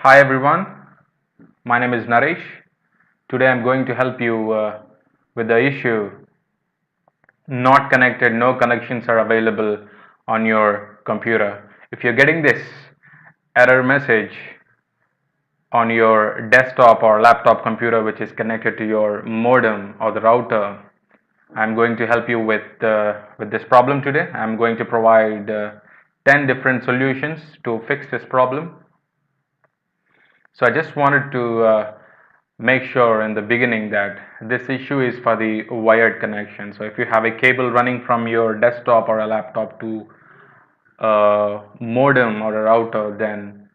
Hi everyone, my name is Naresh. Today I'm going to help you with the issue not connected, no connections are available on your computer. If you're getting this error message on your desktop or laptop computer which is connected to your modem or the router, I'm going to help you with this problem today. I'm going to provide 10 different solutions to fix this problem. So I just wanted to make sure in the beginning that this issue is for the wired connection. So if you have a cable running from your desktop or a laptop to a modem or a router, then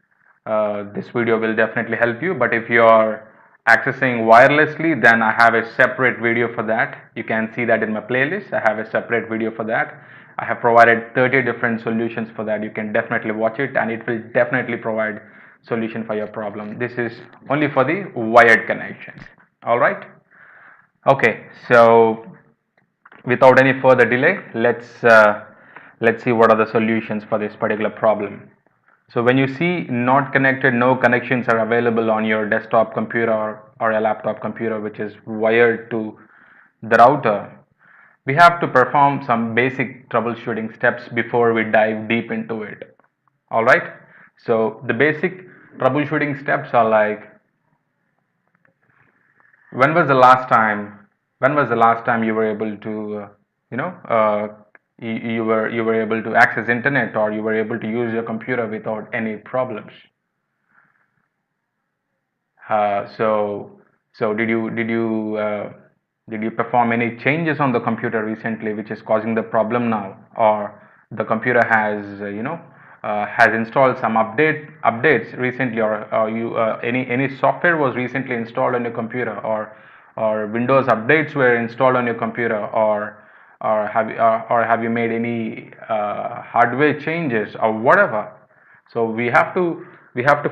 this video will definitely help you. But if you are accessing wirelessly, then I have a separate video for that. You can see that in my playlist. I have a separate video for that. I have provided 30 different solutions for that. You can definitely watch it and it will definitely provide solution for your problem. This is only for the wired connections. All right. Okay. So without any further delay, let's see what are the solutions for this particular problem. So when you see not connected, no connections are available on your desktop computer or a laptop computer which is wired to the router, we have to perform some basic troubleshooting steps before we dive deep into it. All right. So the basic troubleshooting steps are like, when was the last time you were able to you know uh, you were able to access internet, or you were able to use your computer without any problems. So did you perform any changes on the computer recently which is causing the problem now, or the computer has has installed some updates recently, or you any software was recently installed on your computer, or Windows updates were installed on your computer, or have you made any hardware changes or whatever. So we have to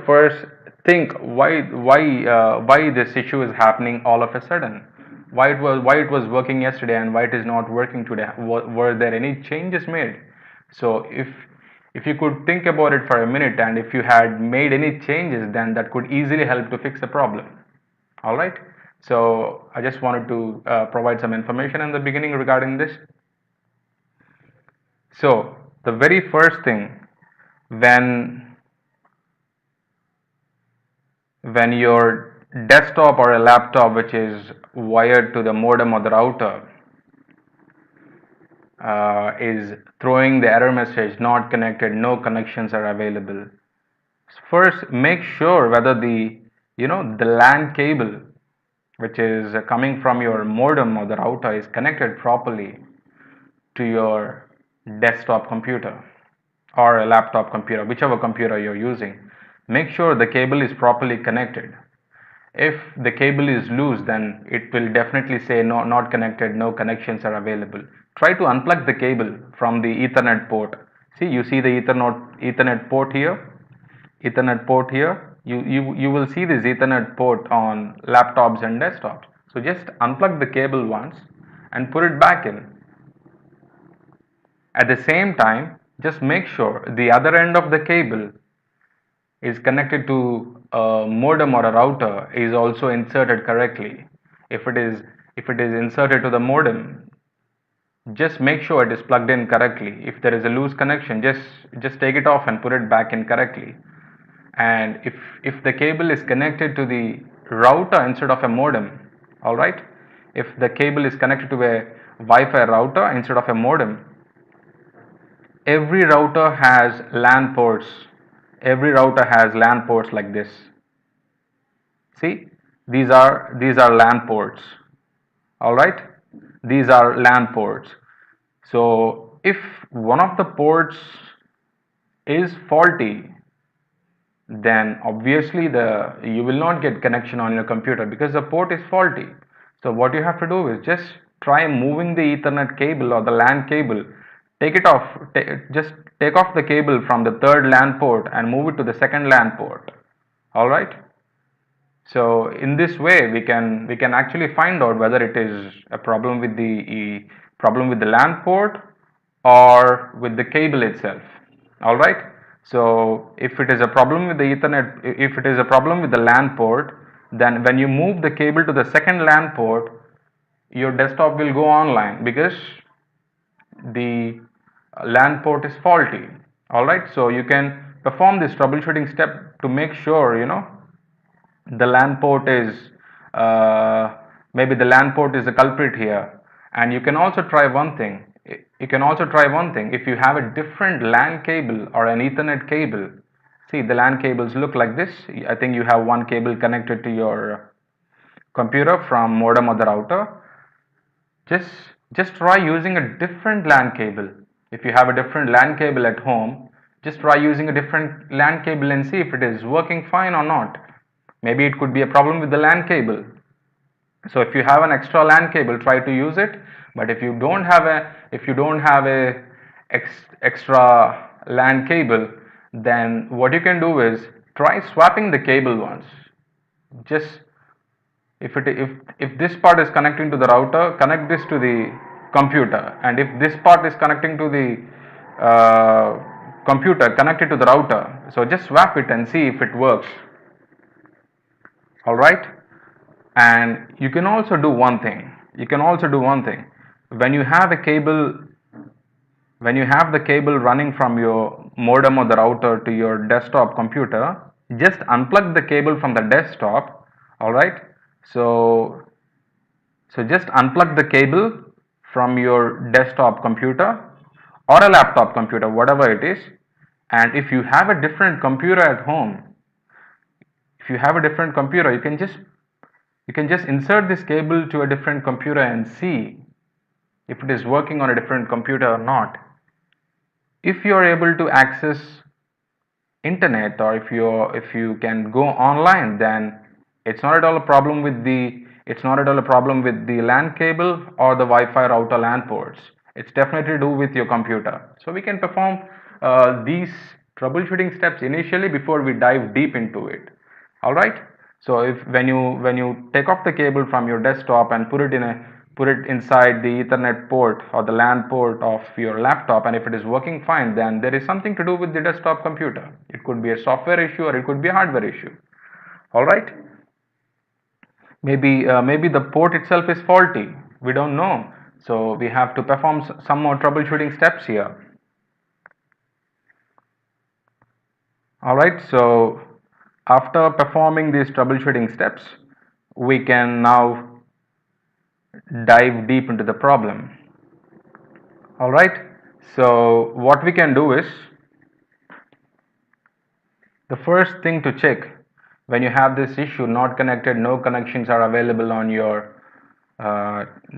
first think why this issue is happening all of a sudden. Why it was working yesterday and why it is not working today. Were there any changes made? So if you could think about it for a minute, and if you had made any changes, then that could easily help to fix the problem. All right. So I just wanted to provide some information in the beginning regarding this. So the very first thing, when when your desktop or a laptop which is wired to the modem or the router is throwing the error message not connected, no connections are available. First, make sure whether the LAN cable which is coming from your modem or the router is connected properly to your desktop computer or a laptop computer, whichever computer you're using. Make sure the cable is properly connected. If the cable is loose, then it will definitely say no, not connected, no connections are available. Try to unplug the cable from the Ethernet port. You see the Ethernet port here, Ethernet port here. You will see this Ethernet port on laptops and desktops. So just unplug the cable once and put it back in. At the same time, just make sure the other end of the cable is connected to a modem or a router is also inserted correctly. If it is inserted to the modem, just make sure it is plugged in correctly. If there is a loose connection, just take it off and put it back in correctly. And if the cable is connected to the router instead of a modem, all right, if the cable is connected to a Wi-Fi router instead of a modem, every router has LAN ports. Every router has LAN ports like this. See, these are LAN ports. All right, these are LAN ports. So if one of the ports is faulty, then obviously you will not get connection on your computer because the port is faulty. So what you have to do is just try moving the Ethernet cable or the LAN cable. Take it off. Just take off the cable from the third LAN port and move it to the second LAN port. All right. So in this way, we can actually find out whether it is a problem with the LAN port or with the cable itself. All right. So if it is a problem with the Ethernet, if it is a problem with the LAN port, then when you move the cable to the second LAN port, your desktop will go online because the LAN port is faulty. All right, so you can perform this troubleshooting step to make sure the LAN port is maybe the LAN port is the culprit here. And you can also try one thing. If you have a different LAN cable or an Ethernet cable, see the LAN cables look like this. I think you have one cable connected to your computer from modem or the router. just just try using a different LAN cable. If you have a different LAN cable at home, just try using a different LAN cable and see if it is working fine or not. Maybe it could be a problem with the LAN cable. So if you have an extra LAN cable, try to use it. But if you don't have a extra LAN cable, then what you can do is try swapping the cable once. Just if this part is connecting to the router, connect this to the computer, and if this part is connecting to the computer, connect it to the router. So just swap it and see if it works. All right. And you can also do one thing. When you have a cable, when you have the cable running from your modem or the router to your desktop computer, just unplug the cable from the desktop. All right. So just unplug the cable from your desktop computer or a laptop computer, whatever it is. And if you have a different computer at home, you can just insert this cable to a different computer and see if it is working on a different computer or not. If you are able to access internet, or if you can go online, then it's not at all a problem with the LAN cable or the Wi-Fi router LAN ports. It's definitely to do with your computer. So we can perform these troubleshooting steps initially before we dive deep into it. All right. So if when you take off the cable from your desktop and put it inside the Ethernet port or the LAN port of your laptop, and if it is working fine, then there is something to do with the desktop computer. It could be a software issue or it could be a hardware issue. All right. Maybe the port itself is faulty. We don't know. So we have to perform some more troubleshooting steps here. All right. So after performing these troubleshooting steps, we can now dive deep into the problem. All right. So what we can do is, the first thing to check when you have this issue, not connected, no connections are available on your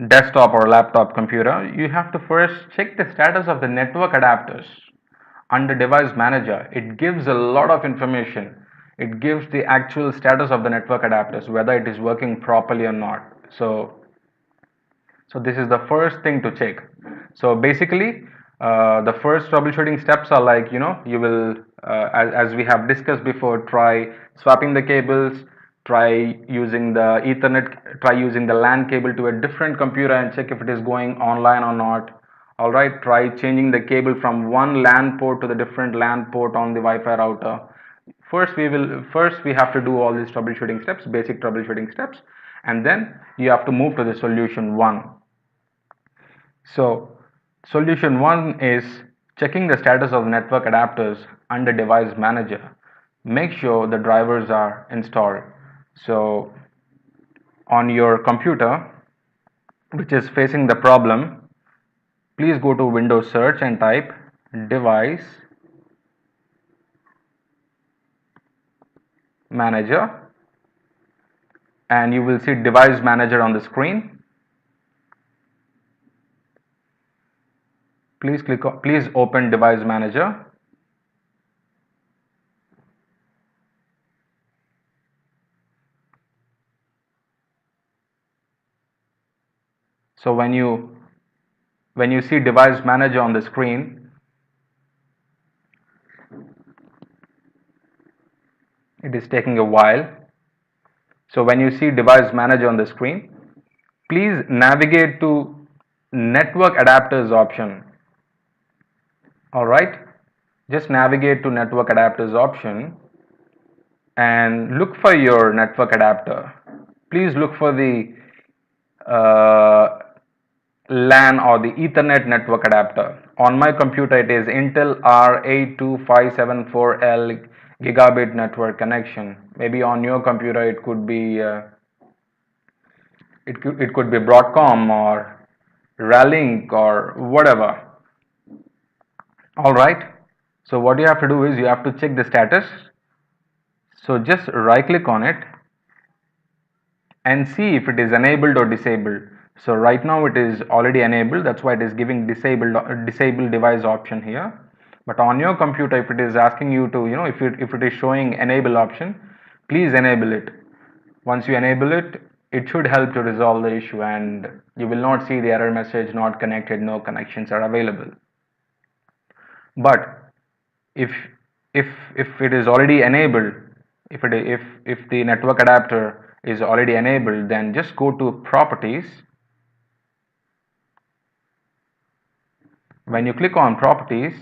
desktop or laptop computer, you have to first check the status of the network adapters under device manager. It gives a lot of information. It gives the actual status of the network adapters, whether it is working properly or not. So this is the first thing to check. So basically, the first troubleshooting steps are like, you will, as we have discussed before, try swapping the cables, try using the Ethernet, try using the LAN cable to a different computer and check if it is going online or not. All right, try changing the cable from one LAN port to the different LAN port on the Wi-Fi router. First we have to do all these troubleshooting steps, basic troubleshooting steps, and then you have to move to the solution 1. So solution 1 is checking the status of network adapters under device manager. Make sure the drivers are installed. So on your computer which is facing the problem, please go to Windows search and type device manager, and you will see device manager on the screen. Please open device manager. So when you see device manager on the screen, it is taking a while. So when you see device manager on the screen, please navigate to network adapters option. All right, just navigate to network adapters option and look for your network adapter. Please look for the LAN or the Ethernet network adapter. On my computer it is Intel R82574L gigabit network connection. Maybe on your computer it could be Broadcom or Ralink or whatever. All right. So what you have to do is you have to check the status. So just right click on it and see if it is enabled or disabled. So right now it is already enabled, that's why it is giving disable device option here. But on your computer, if it is asking you to, if it is showing enable option, please enable it. Once you enable it, it should help to resolve the issue and you will not see the error message not connected, no connections are available. But if if it is already enabled, if the network adapter is already enabled, then just go to properties. When you click on properties,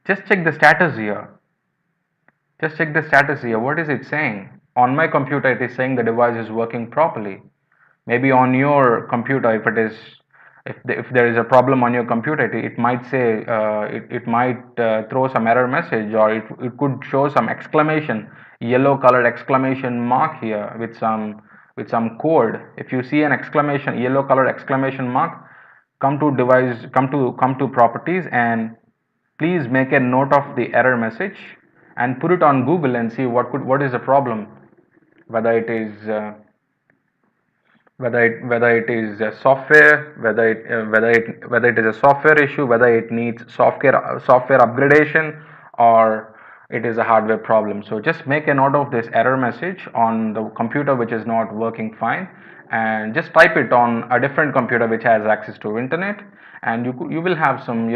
just check the status here. Just check the status here. What is it saying? On my computer it is saying the device is working properly. Maybe on your computer, if there is a problem on your computer, it might say it might throw some error message, or it could show some exclamation, yellow colored exclamation mark here with some code. If you see an exclamation, yellow colored exclamation mark, come to device, come to properties, and please make a note of the error message and put it on Google and see what is the problem, whether it is whether it is a software, whether it is a software issue, whether it needs software upgradation, or it is a hardware problem. So just make a note of this error message on the computer which is not working fine, and just type it on a different computer which has access to internet, and you will have some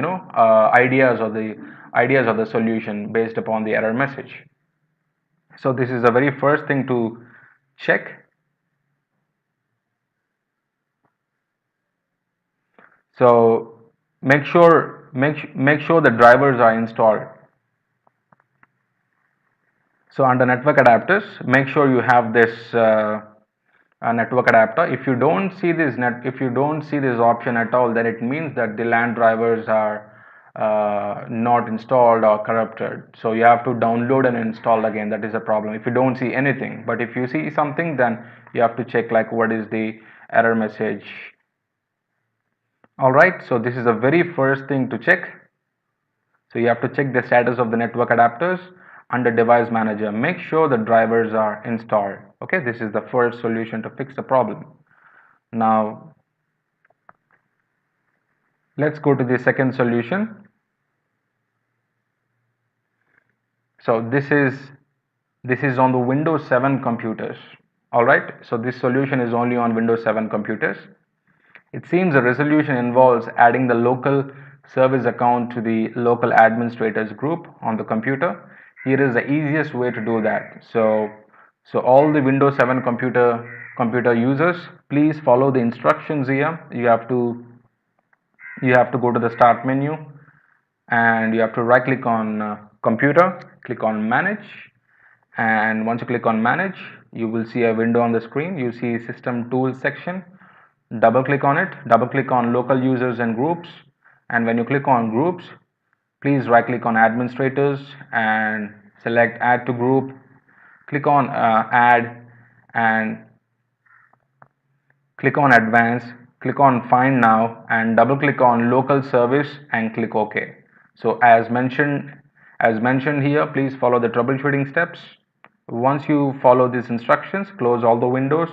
ideas of the solution based upon the error message. So this is the very first thing to check. So make sure the drivers are installed. So under network adapters, make sure you have this network adapter. If you don't see this option at all, then it means that the LAN drivers are not installed or corrupted. So you have to download and install again. That is a problem if you don't see anything. But if you see something, then you have to check like what is the error message. Alright, so this is the very first thing to check. So you have to check the status of the network adapters under device manager. Make sure the drivers are installed. Okay, this is the first solution to fix the problem. Now let's go to the second solution. So this is on the Windows 7 computers. Alright, so this solution is only on Windows 7 computers. It seems the resolution involves adding the local service account to the local administrators group on the computer. Here is the easiest way to do that. So all the Windows 7 computer users, please follow the instructions here. You have to go to the start menu and you have to right click on computer, click on manage, and once you click on manage, you will see a window on the screen. You see system tools section. Double click on it, double click on local users and groups, and when you click on groups, please right click on administrators and select add to group. Click on add and click on advanced, click on find now and double click on local service and click OK. So as mentioned here, please follow the troubleshooting steps. Once you follow these instructions, close all the windows,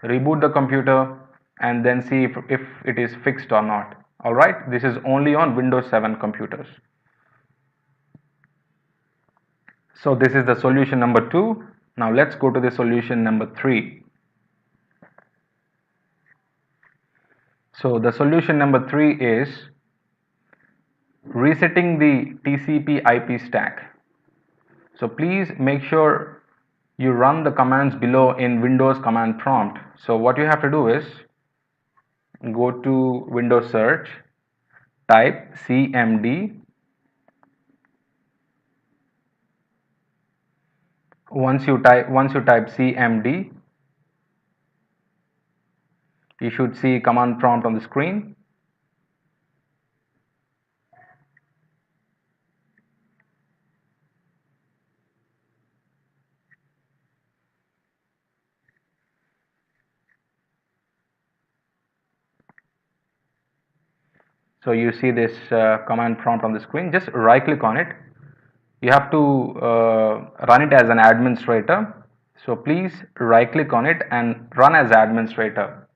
reboot the computer, and then see if it is fixed or not. Alright, this is only on Windows 7 computers. So this is the solution number 2. Now let's go to the solution number 3. So the solution number 3 is resetting the TCP IP stack. So please make sure you run the commands below in Windows command prompt. So what you have to do is go to Windows search, type cmd Once you type cmd, you should see command prompt on the screen. So you see this command prompt on the screen. Just right click on it. You have to run it as an administrator. So please right click on it and run as administrator.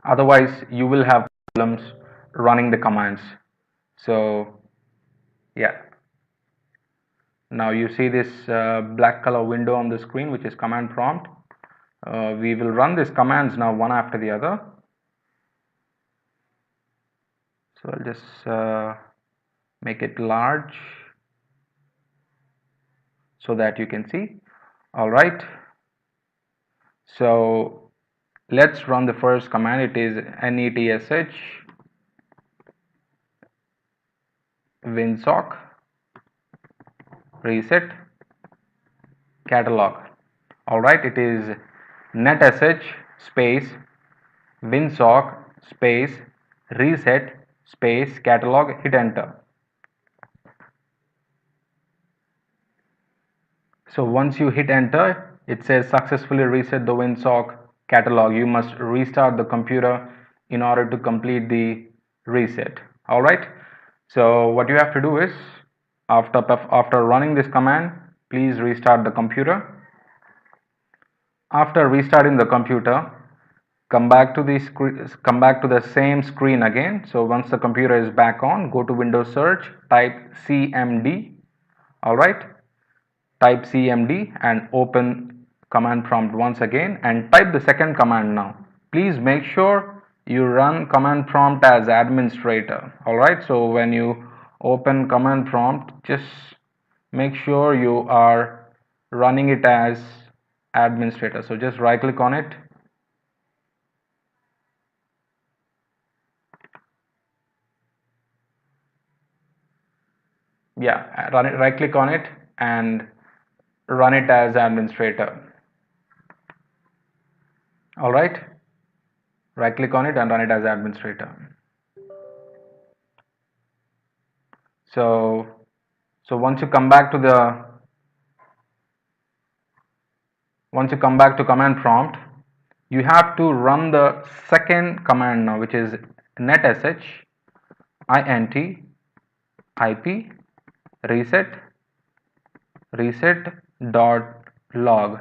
Otherwise you will have problems running the commands. So yeah, now you see this black color window on the screen, which is command prompt. We will run these commands now one after the other. So I'll just make it large so that you can see. All right, so let's run the first command. It is netsh winsock reset catalog. All right, it is netsh space winsock space reset space catalog. Hit enter. So once you hit enter, it says successfully reset the winsock catalog. You must restart the computer in order to complete the reset. All right, so what you have to do is after running this command, please restart the computer. After restarting the computer, come back to the same screen again. So once the computer is back on, go to Windows search, type cmd. All right, type cmd and open command prompt once again and type the second command now. Please make sure you run command prompt as administrator. All right, so when you open command prompt, just make sure you are running it as administrator. So just right click on it. Yeah, run it, right click on it and run it as administrator. All right, right click on it and run it as administrator. So once you come back to command prompt, you have to run the second command now, which is netsh int ip reset dot log.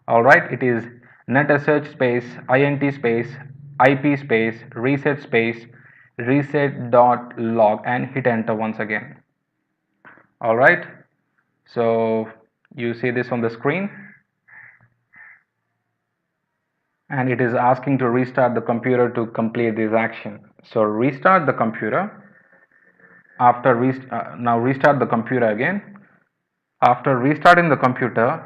All right, it is netsh space int space ip space reset dot log and hit enter once again. All right, so you see this on the screen and it is asking to restart the computer to complete this action. So restart the computer. Now restart the computer again. After restarting the computer,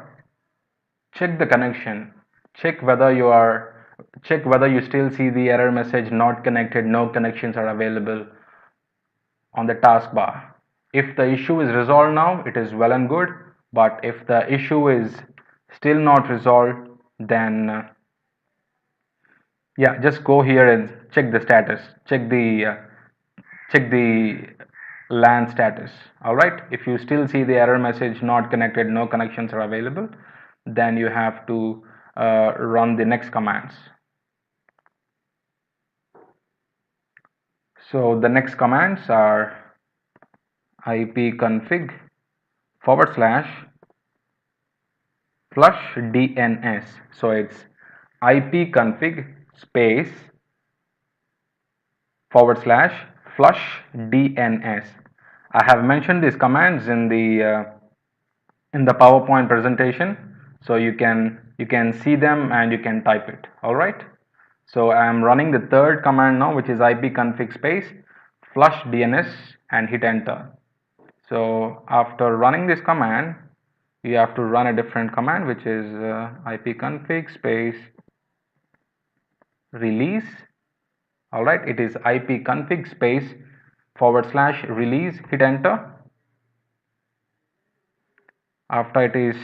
check the connection. Check whether you still see the error message not connected, no connections are available on the taskbar. If the issue is resolved now, it is well and good, but if the issue is still not resolved, then yeah, just go here and check the status, check the LAN status. All right, if you still see the error message not connected, no connections are available, then you have to run the next commands. So the next commands are ipconfig / flush DNS. So it's ipconfig space / flush DNS. I have mentioned these commands in the PowerPoint presentation, so you can see them and you can type it. All right. So I am running the third command now, which is ipconfig space flush DNS and hit enter. So after running this command, you have to run a different command, which is ipconfig space release. All right, it is ipconfig space / release. Hit enter. After it is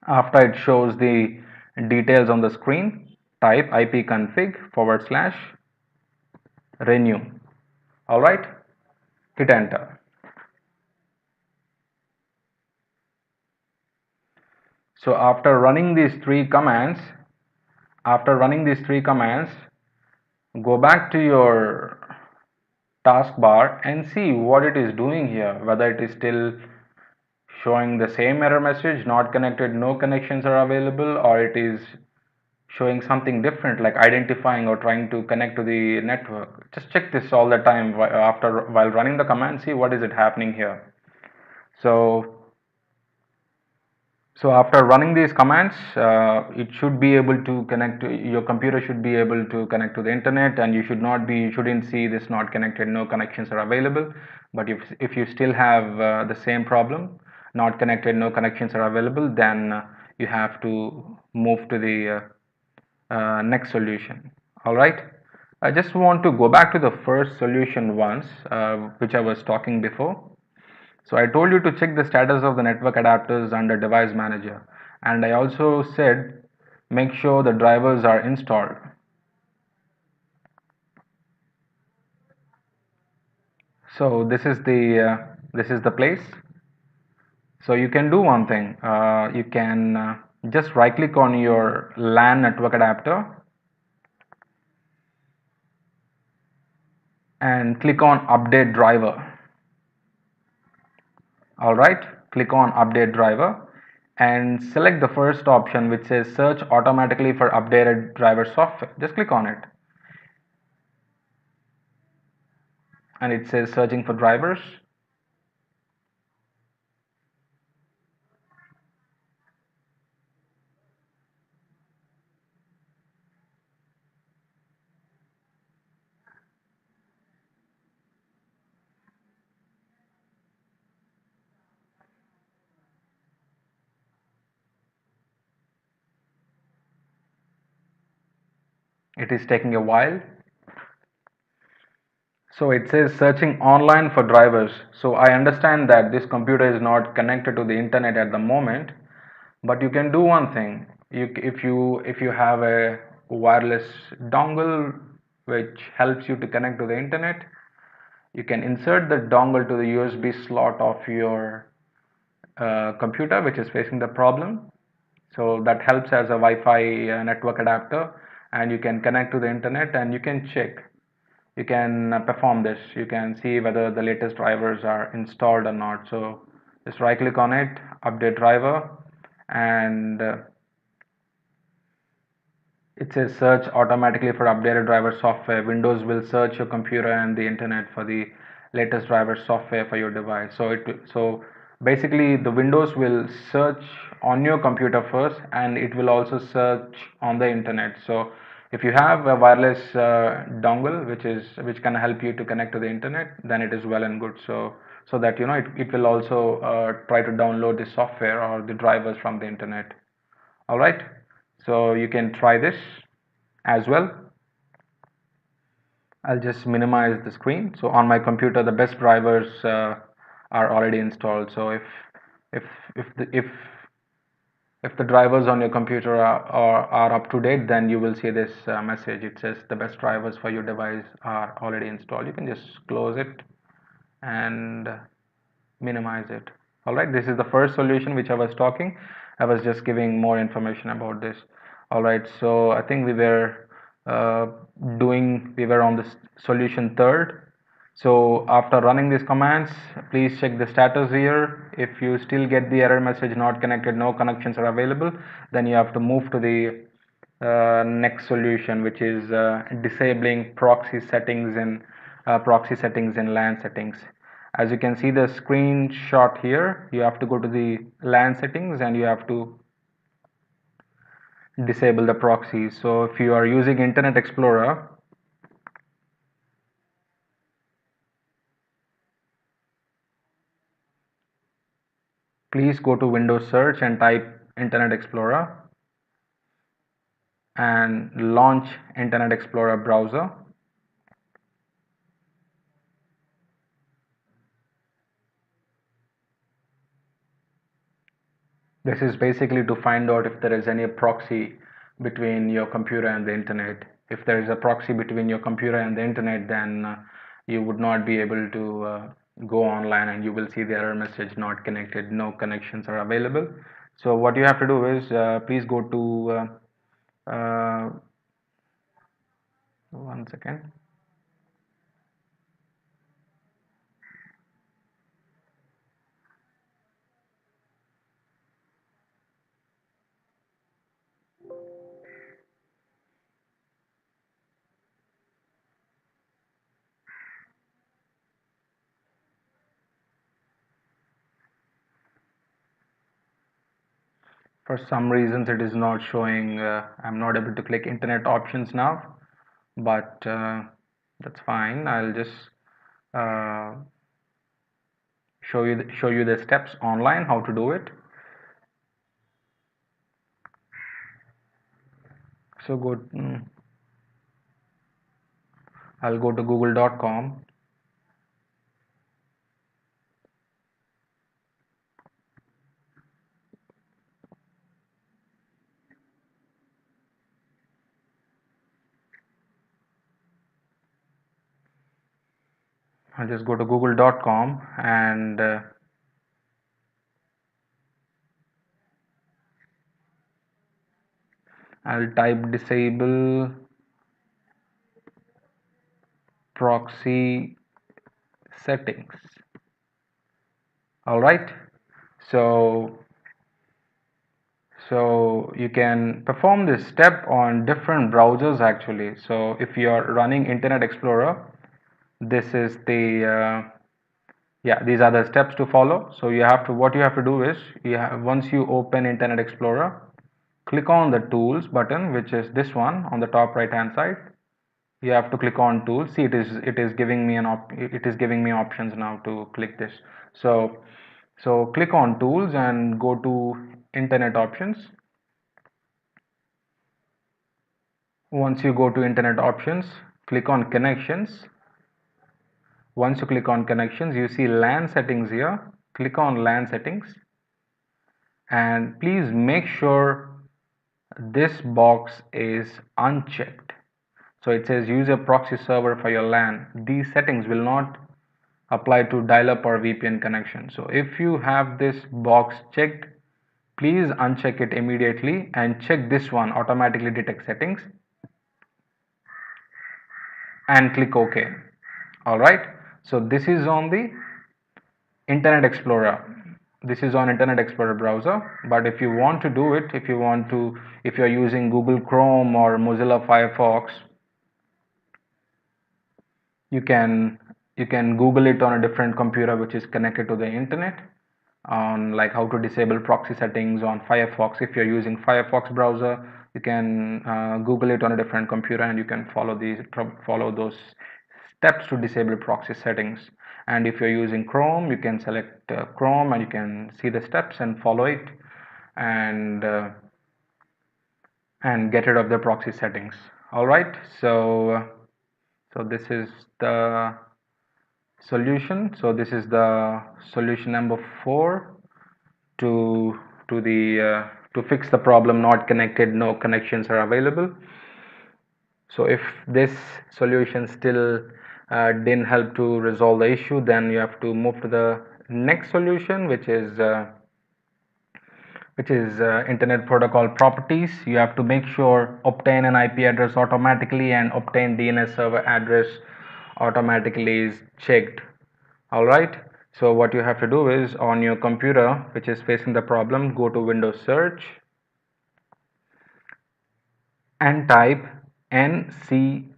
after it shows the details on the screen, type ipconfig/renew. All right, hit enter. So after running these three commands, go back to your taskbar and see what it is doing here, whether it is still showing the same error message, not connected, no connections are available, or it is showing something different like identifying or trying to connect to the network. Just check this all the time while running the command, see what is it happening here. So after running these commands, it should be able to connect to your computer, should be able to connect to the internet, and you shouldn't see this not connected, no connections are available. But if you still have the same problem, not connected, no connections are available, then you have to move to the next solution. All right. I just want to go back to the first solution once, which I was talking before. So I told you to check the status of the network adapters under device manager, and I also said make sure the drivers are installed. So this is the place. So you can do one thing. You can just right click on your LAN network adapter and click on update driver. All right, click on update driver and select the first option which says search automatically for updated driver software. Just click on it and it says searching for drivers. It is taking a while. So it says searching online for drivers. So I understand that this computer is not connected to the internet at the moment, but you can do one thing. If you have a wireless dongle which helps you to connect to the internet, you can insert the dongle to the USB slot of your computer which is facing the problem. So that helps as a Wi-Fi network adapter, and you can connect to the internet and you can check, you can perform this, you can see whether the latest drivers are installed or not. So just right click on it, update driver, and it says search automatically for updated driver software. Windows will search your computer and the internet for the latest driver software for your device. So basically the Windows will search on your computer first, and it will also search on the internet. So if you have a wireless dongle which can help you to connect to the internet, then it is well and good. So that it will also try to download the software or the drivers from the internet. All right, so you can try this as well. I'll just minimize the screen. So on my computer the best drivers are already installed. So if if the if the drivers on your computer are up to date, then you will see this message. It says the best drivers for your device are already installed. You can just close it and minimize it. All right, this is the first solution which I was talking. I was just giving more information about this. All right, so I think uh, we were on the solution third. So after running these commands, please check the status here. If you still get the error message not connected, no connections are available, then you have to move to the next solution, which is disabling proxy settings in LAN settings. As you can see the screenshot here, you have to go to the LAN settings and you have to disable the proxies. So if you are using Internet Explorer, please go to Windows search and type Internet Explorer and launch Internet Explorer browser. This is basically to find out if there is any proxy between your computer and the internet. If there is a proxy between your computer and the internet, then you would not be able to go online, and you will see the error message, not connected, no connections are available. So what you have to do is please go to one second. For some reasons it is not showing. I'm not able to click internet options now, but that's fine. I'll just uh, show you the steps online how to do it. So I'll go to google.com. I'll just go to google.com and I'll type disable proxy settings. All right, so you can perform this step on different browsers actually. So if you are running Internet Explorer, this is the yeah, these are the steps to follow. So what you have to do is, once you open Internet Explorer, click on the tools button, which is this one on the top right hand side. You have to click on tools. See, it is giving me options now to click this. So click on tools and go to internet options. Once you go to internet options, click on connections. Once you click on connections, you see LAN settings here. Click on LAN settings and please make sure this box is unchecked. So it says use a proxy server for your LAN. These settings will not apply to dial-up or VPN connection. So if you have this box checked, please uncheck it immediately and check this one, automatically detect settings, and click OK. All right. So this is on the Internet Explorer. This is on Internet Explorer browser. But if you want to do it, if you're using Google Chrome or Mozilla Firefox, you can Google it on a different computer which is connected to the internet, on like how to disable proxy settings on Firefox. If you're using Firefox browser, you can Google it on a different computer and you can follow those steps to disable proxy settings. And if you're using Chrome, you can select Chrome and you can see the steps and follow it, and get rid of the proxy settings. All right, so this is the solution. So this is the solution number 4 to fix the problem, not connected, no connections are available. So if this solution still didn't help to resolve the issue, then you have to move to the next solution, which is internet protocol properties. You have to make sure obtain an IP address automatically and obtain DNS server address automatically is checked. All right, so what you have to do is, on your computer which is facing the problem, go to Windows search and type ncpa.cpl.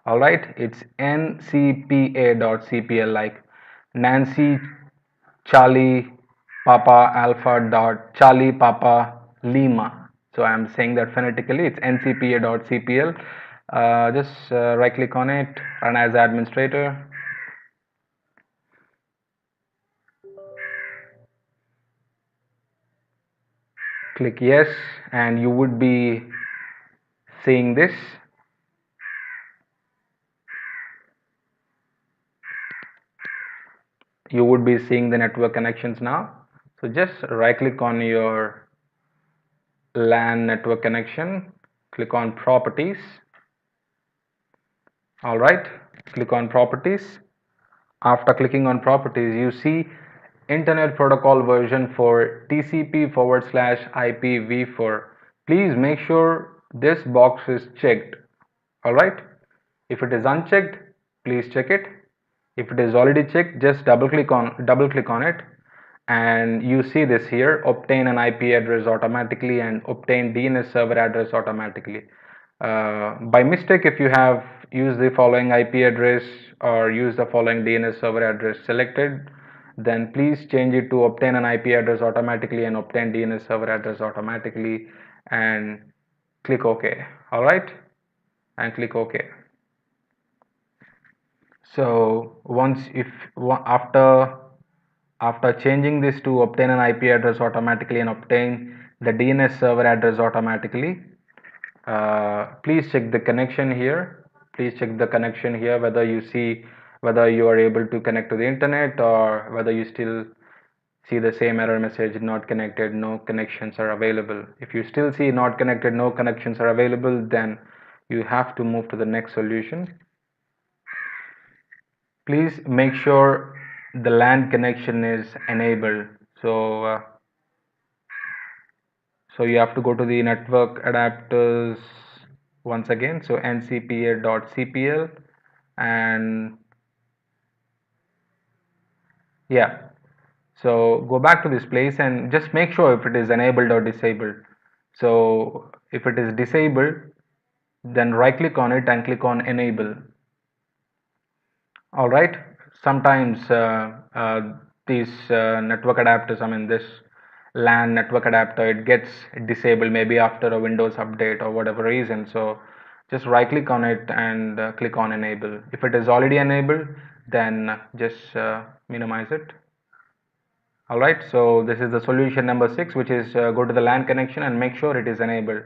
all right, it's ncpa.cpl, like Nancy Charlie Papa Alpha dot Charlie Papa Lima. So I'm saying that phonetically. It's ncpa.cpl. Just right click on it, run as administrator. Click yes, and you would be seeing this. you would be seeing the network connections now. So just right click on your LAN network connection, click on properties. All right, click on properties. After clicking on properties, you see Internet Protocol version for TCP/IPv4. Please make sure this box is checked. All right. If it is unchecked, please check it. If it is already checked, just double click on it, and you see this here: obtain an IP address automatically and obtain DNS server address automatically. By mistake, if you have used the following IP address or use the following DNS server address selected, then please change it to obtain an IP address automatically and obtain DNS server address automatically, and click OK. All right, and click OK. So once if after changing this to obtain an IP address automatically and obtain the DNS server address automatically, please check the connection here. Please check the connection here, whether you see whether you are able to connect to the internet or whether you still see the same error message: not connected, no connections are available. If you still see not connected, no connections are available, then you have to move to the next solution. Please make sure the LAN connection is enabled. So you have to go to the network adapters once again. So ncpa.cpl, and yeah, so go back to this place and just make sure if it is enabled or disabled. So if it is disabled, then right click on it and click on enable. All right. Sometimes these network adapters, I mean this LAN network adapter, it gets disabled maybe after a Windows update or whatever reason. So just right click on it and click on enable. If it is already enabled, then just minimize it. All right. So this is the solution number 6, which is go to the LAN connection and make sure it is enabled.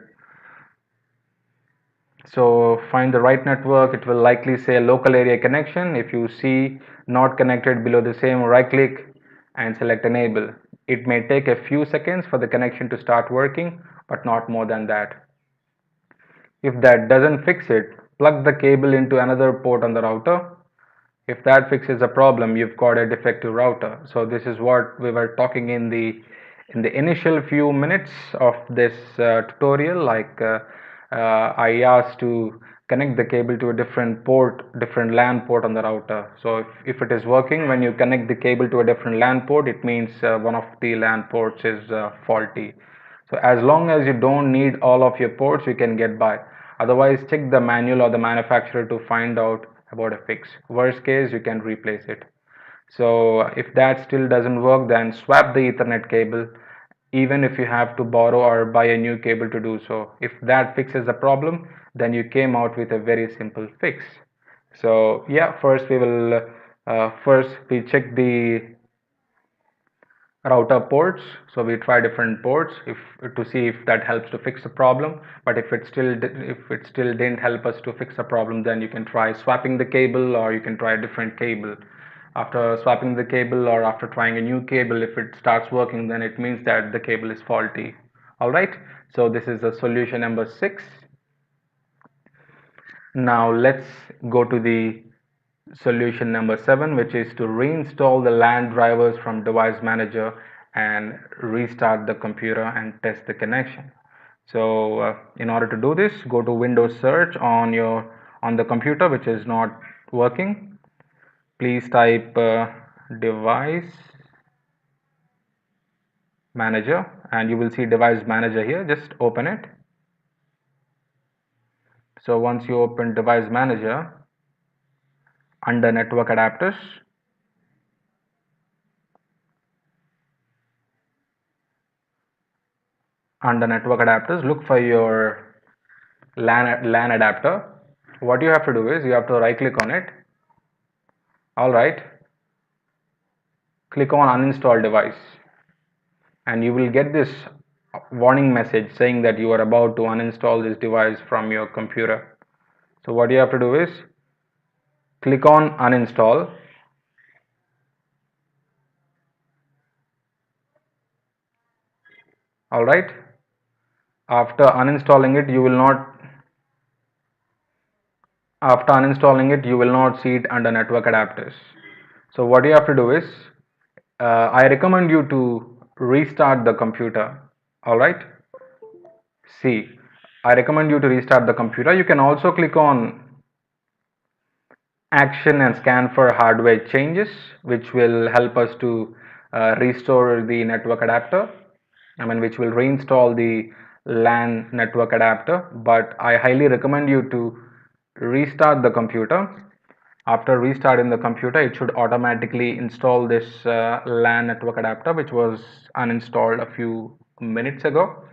So find the right network. It will likely say local area connection. If you see not connected below the same, right click and select enable. It may take a few seconds for the connection to start working, but not more than that. If that doesn't fix it, plug the cable into another port on the router. If that fixes the problem, you've got a defective router. So this is what we were talking in the initial few minutes of this tutorial. I asked to connect the cable to a different port, different LAN port on the router. So if it is working, when you connect the cable to a different LAN port, it means one of the LAN ports is faulty. So as long as you don't need all of your ports, you can get by. Otherwise, check the manual or the manufacturer to find out about a fix. Worst case, you can replace it. So if that still doesn't work, then swap the Ethernet cable, even if you have to borrow or buy a new cable to do so. If that fixes the problem, then you came out with a very simple fix. So yeah, first we check the router ports. So we try different ports if to see if that helps to fix the problem. But if it still didn't help us to fix the problem, then you can try swapping the cable, or you can try a different cable. After swapping the cable or after trying a new cable, if it starts working, then it means that the cable is faulty. All right, so this is the solution number 6. Now let's go to the solution number 7, which is to reinstall the LAN drivers from device manager and restart the computer and test the connection. So in order to do this, go to Windows search on the computer which is not working. Please type device manager, and you will see device manager here. Just open it. So once you open device manager, under network adapters, look for your LAN adapter. What you have to do is you have to right click on it. All right, click on uninstall device, and you will get this warning message saying that you are about to uninstall this device from your computer. So what you have to do is click on uninstall, All right. After uninstalling it, you will not after uninstalling it, you will not see it under network adapters. So what you have to do is, I recommend you to restart the computer. All right. See, I recommend you to restart the computer. You can also click on action and scan for hardware changes, which will help us to restore the network adapter. I mean, which will reinstall the LAN network adapter. But I highly recommend you to restart the computer. After restarting the computer, it should automatically install this LAN network adapter, which was uninstalled a few minutes ago.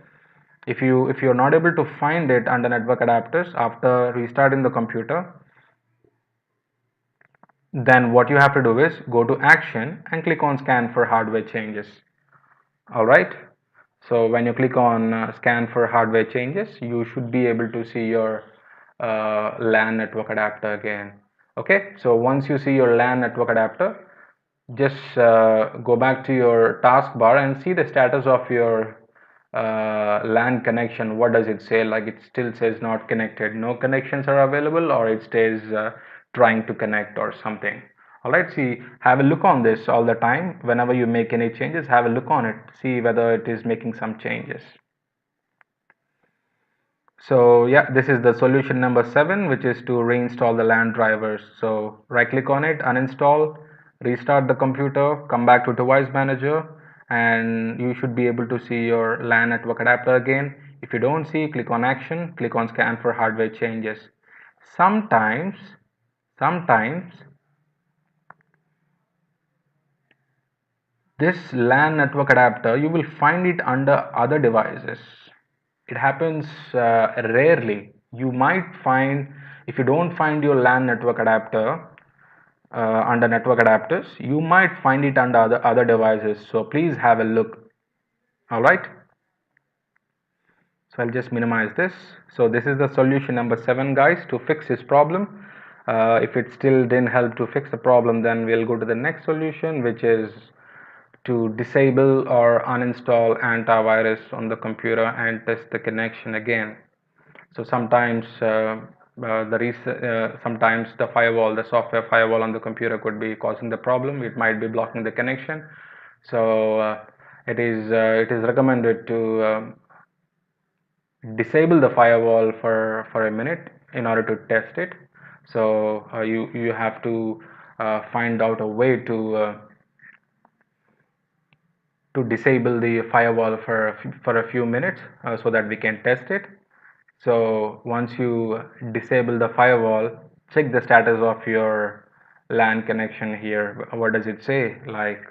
If you're not able to find it under network adapters after restarting the computer, then what you have to do is go to action and click on scan for hardware changes. All right. So when you click on scan for hardware changes, you should be able to see your LAN network adapter again. Okay. So once you see your LAN network adapter, just go back to your taskbar and see the status of your LAN connection. What does it say? Like, it still says not connected, no connections are available, or it stays trying to connect or something. All right, see, have a look on this all the time. Whenever you make any changes, have a look on it, see whether it is making some changes. So yeah, this is the solution number 7, which is to reinstall the LAN drivers. So right click on it, uninstall, restart the computer, come back to device manager, and you should be able to see your LAN network adapter again. If you don't see, click on action, click on scan for hardware changes. Sometimes this LAN network adapter, you will find it under other devices. It happens rarely. You might find, if you don't find your LAN network adapter under network adapters, you might find it under other devices. So please have a look. All right. So I'll just minimize this. So this is the solution number 7, guys, to fix this problem. If it still didn't help to fix the problem, then we'll go to the next solution, which is to disable or uninstall antivirus on the computer and test the connection again. So sometimes sometimes the firewall, the software firewall on the computer could be causing the problem. It might be blocking the connection. So it is recommended to disable the firewall for a minute in order to test it. So you have to find out a way to disable the firewall for a few minutes so that we can test it. So once you disable the firewall, check the status of your LAN connection here. What does it say? Like,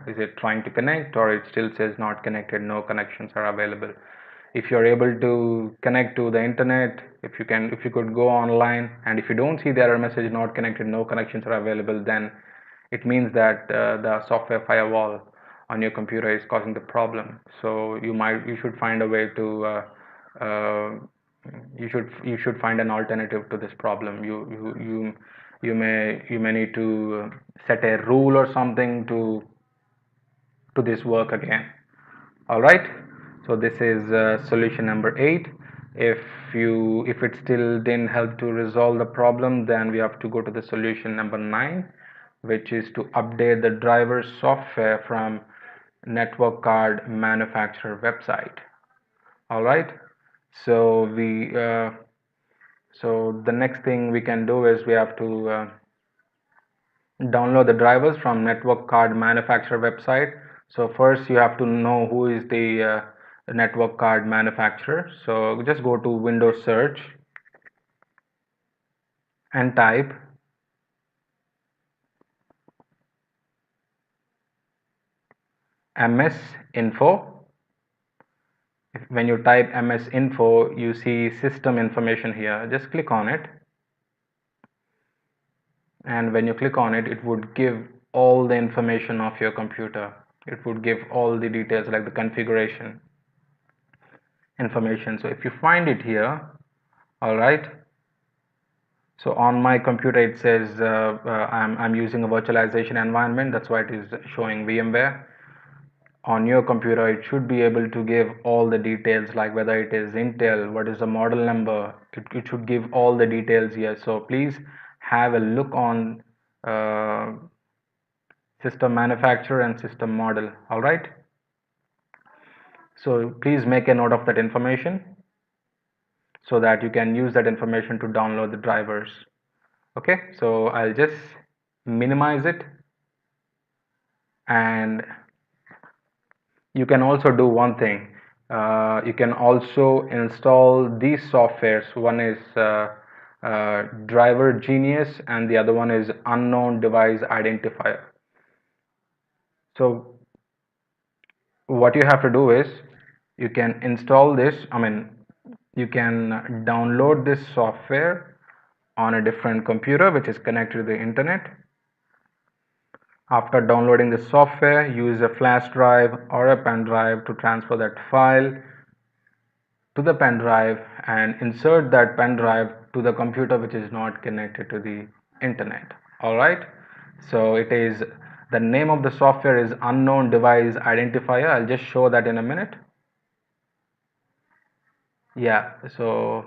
is it trying to connect, or it still says not connected, no connections are available? If you're able to connect to the internet, if you could go online, and if you don't see the error message not connected, no connections are available, then it means that the software firewall on your computer is causing the problem. So you should find a way to uh, you should find an alternative to this problem. You may need to set a rule or something to this work again. All right. So this is solution number 8. If it still didn't help to resolve the problem, then we have to go to the solution number 9, which is to update the driver software from network card manufacturer website. All right. So the next thing we can do is we have to download the drivers from network card manufacturer website. So first you have to know who is the network card manufacturer. So just go to Windows search and type MS Info. When you type MS Info, you see system information here. Just click on it, and when you click on it, it would give all the information of your computer. It would give all the details like the configuration information. So if you find it here, all right. So on my computer it says I'm using a virtualization environment, that's why it is showing VMware. on your computer, it should be able to give all the details, like whether it is Intel, what is the model number. It should give all the details here. So please have a look on system manufacturer and system model. All right. So please make a note of that information so that you can use that information to download the drivers. Okay, so I'll just minimize it, and you can also do one thing. You can also install these softwares. One is Driver Genius and the other one is Unknown Device Identifier. So what you have to do is you can install this, you can download this software on a different computer which is connected to the internet. After downloading the software, use a flash drive or a pen drive to transfer that file to the pen drive and insert that pen drive to the computer which is not connected to the internet. All right, so it is, the name of the software is Unknown Device Identifier. I'll just show that in a minute. Yeah, so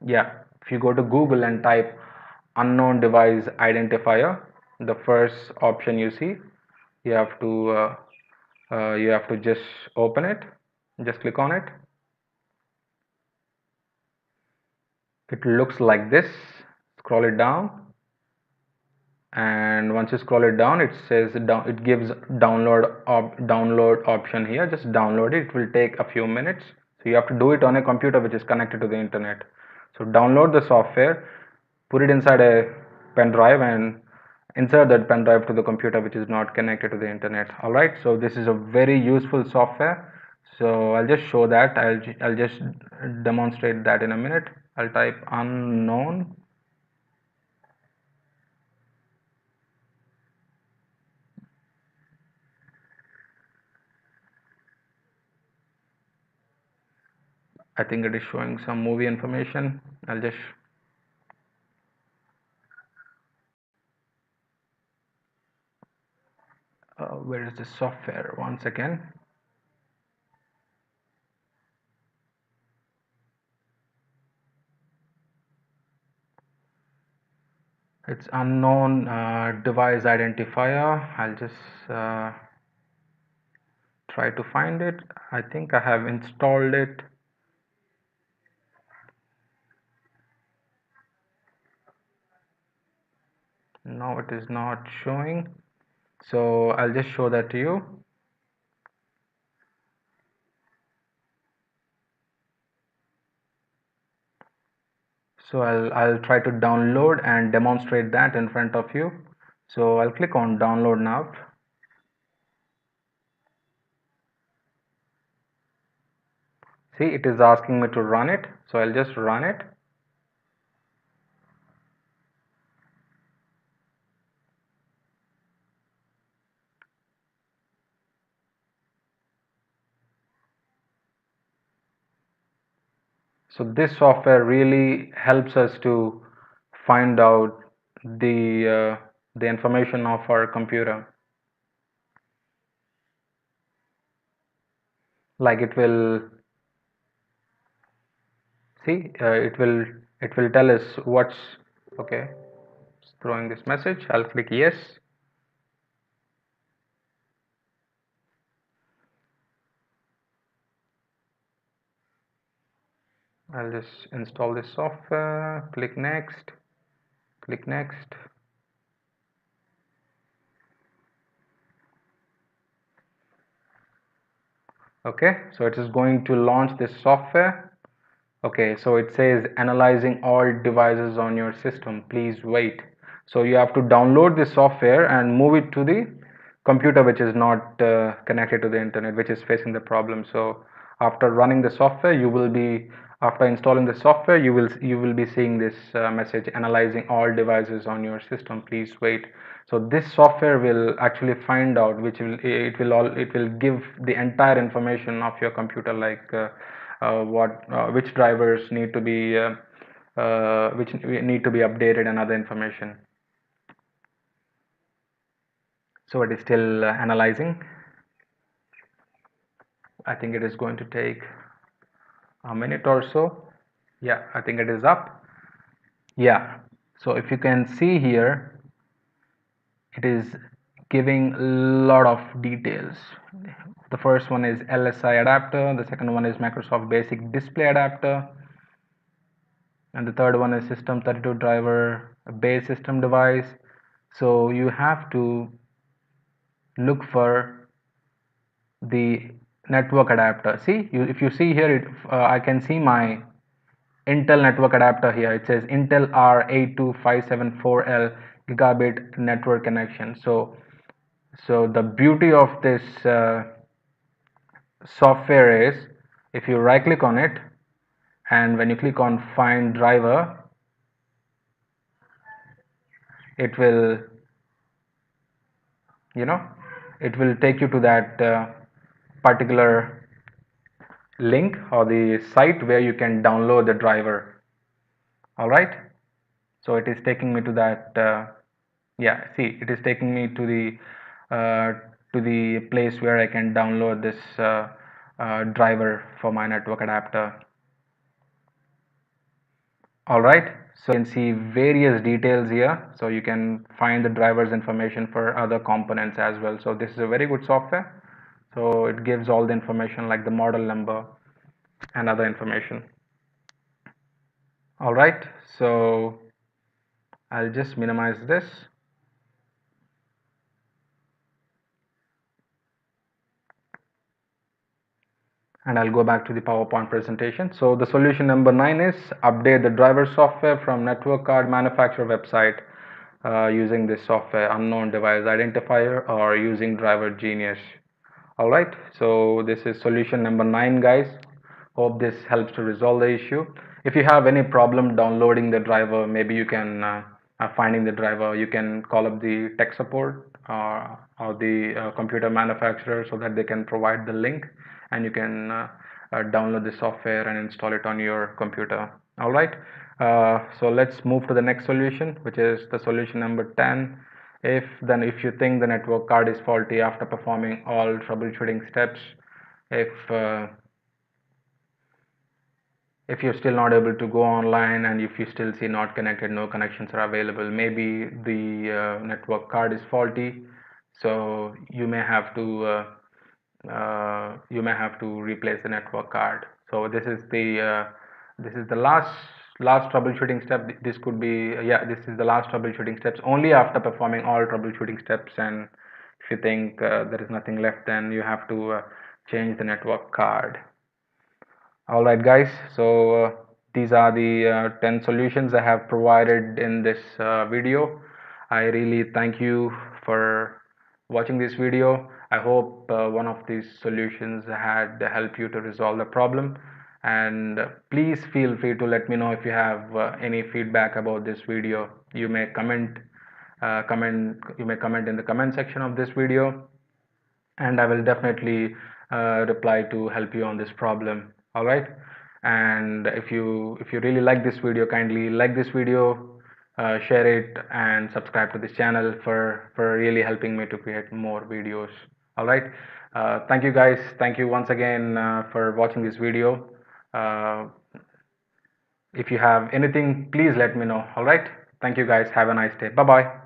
yeah, if you go to Google and type Unknown Device Identifier, the first option you see, you have to just open it, just click on it. It looks like this. Scroll it down, and once you scroll it down, it says down, it gives download option here. Just download it. It will take a few minutes, so you have to do it on a computer which is connected to the internet. So download the software, put it inside a pen drive, and insert that pen drive to the computer which is not connected to the internet. All right, so this is a very useful software. So I'll just show that. I'll just demonstrate that in a minute. I'll type unknown. I think it is showing some movie information. I'll just where is the software? Once again. It's Unknown Device Identifier. I'll just try to find it. I think I have installed it. No, it is not showing. So I'll just show that to you. So I'll try to download and demonstrate that in front of you. So I'll click on download now. See, it is asking me to run it. So I'll just run it. So this software really helps us to find out the information of our computer. Like it will see, it will tell us what's okay. It's throwing this message. I'll click yes. I'll just install this software. Click next. Click next. Okay, so it is going to launch this software. Okay, so it says analyzing all devices on your system. Please wait. So you have to download this software and move it to the computer which is not connected to the internet, which is facing the problem. So after running the software, after installing the software, you will be seeing this message, analyzing all devices on your system. Please wait. So this software will actually find out it will give the entire information of your computer, like which drivers need to be updated and other information. So it is still analyzing. I think it is going to take a minute or so. Yeah, I think it is up. Yeah, so if you can see here, it is giving a lot of details. The first one is LSI adapter, the second one is Microsoft Basic Display Adapter, and the third one is System 32 driver, a base system device. So you have to look for the network adapter. See, if you see here, I can see my Intel network adapter here. It says Intel R82574L gigabit network connection. So the beauty of this software is, if you right click on it and when you click on find driver, it will, it will take you to that particular link or the site where you can download the driver. All right, so it is taking me to that yeah, see, it is taking me to the place where I can download this driver for my network adapter. All right, so you can see various details here, so you can find the driver's information for other components as well. So this is a very good software. So it gives all the information like the model number and other information. All right, so I'll just minimize this. And I'll go back to the PowerPoint presentation. So the solution number 9 is update the driver software from network card manufacturer website using this software unknown device identifier or using driver genius. All right, so this is solution number 9, guys. Hope this helps to resolve the issue. If you have any problem downloading the driver, maybe you can finding the driver, you can call up the tech support or the computer manufacturer so that they can provide the link and you can download the software and install it on your computer. All right, so let's move to the next solution, which is the solution number 10. If you think the network card is faulty after performing all troubleshooting steps, if you're still not able to go online and if you still see not connected, no connections are available, maybe the network card is faulty, so you may have to replace the network card. So this is the last troubleshooting step. This could be, yeah, this is the last troubleshooting steps. Only after performing all troubleshooting steps, and if you think there is nothing left, then you have to change the network card. All right, guys, so these are the 10 solutions I have provided in this video. I really thank you for watching this video. I hope one of these solutions had helped you to resolve the problem, and please feel free to let me know if you have any feedback about this video. You may comment in the comment section of this video, and I will definitely reply to help you on this problem. All right, and if you really like this video, kindly like this video, share it, and subscribe to this channel for really helping me to create more videos. All right, thank you, guys. Thank you once again for watching this video. uh, if you have anything, please let me know. All right, thank you, guys. Have a nice day. Bye bye.